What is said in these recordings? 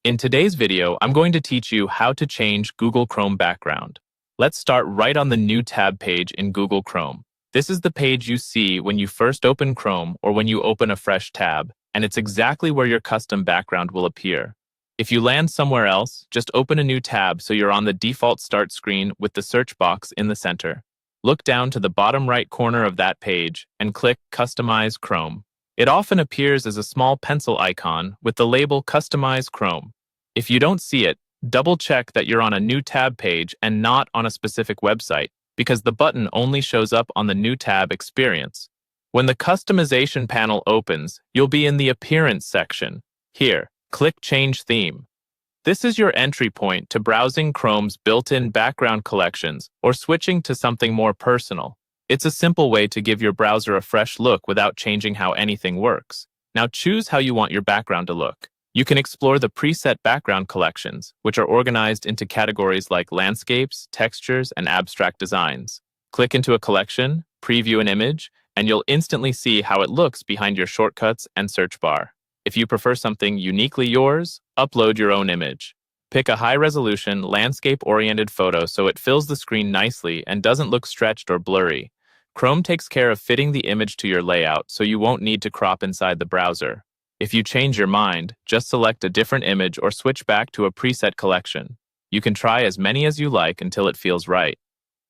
In today's video, I'm going to teach you how to change Google Chrome background. Let's start right on the New tab page in Google Chrome. This is the page you see when you first open Chrome or when you open a fresh tab, and it's exactly where your custom background will appear. If you land somewhere else, just open a new tab so you're on the default start screen with the search box in the center. Look down to the bottom right corner of that page and click Customize Chrome. It often appears as a small pencil icon with the label Customize Chrome. If you don't see it, double-check that you're on a new tab page and not on a specific website, because the button only shows up on the new tab experience. When the customization panel opens, you'll be in the Appearance section. Here, click Change Theme. This is your entry point to browsing Chrome's built-in background collections or switching to something more personal. It's a simple way to give your browser a fresh look without changing how anything works. Now choose how you want your background to look. You can explore the preset background collections, which are organized into categories like landscapes, textures, and abstract designs. Click into a collection, preview an image, and you'll instantly see how it looks behind your shortcuts and search bar. If you prefer something uniquely yours, upload your own image. Pick a high-resolution, landscape-oriented photo so it fills the screen nicely and doesn't look stretched or blurry. Chrome takes care of fitting the image to your layout so you won't need to crop inside the browser. If you change your mind, just select a different image or switch back to a preset collection. You can try as many as you like until it feels right.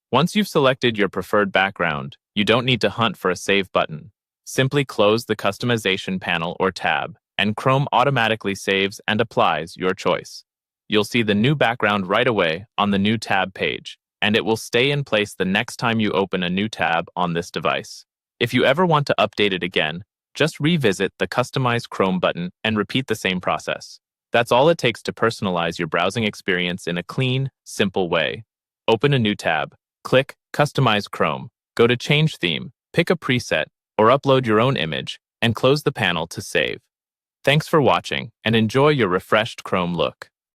Once you've selected your preferred background, you don't need to hunt for a save button. Simply close the customization panel or tab, and Chrome automatically saves and applies your choice. You'll see the new background right away on the new tab page, and it will stay in place the next time you open a new tab on this device. If you ever want to update it again, just revisit the Customize Chrome button and repeat the same process. That's all it takes to personalize your browsing experience in a clean, simple way. Open a new tab, click Customize Chrome, go to Change Theme, pick a preset, or upload your own image, and close the panel to save. Thanks for watching, and enjoy your refreshed Chrome look.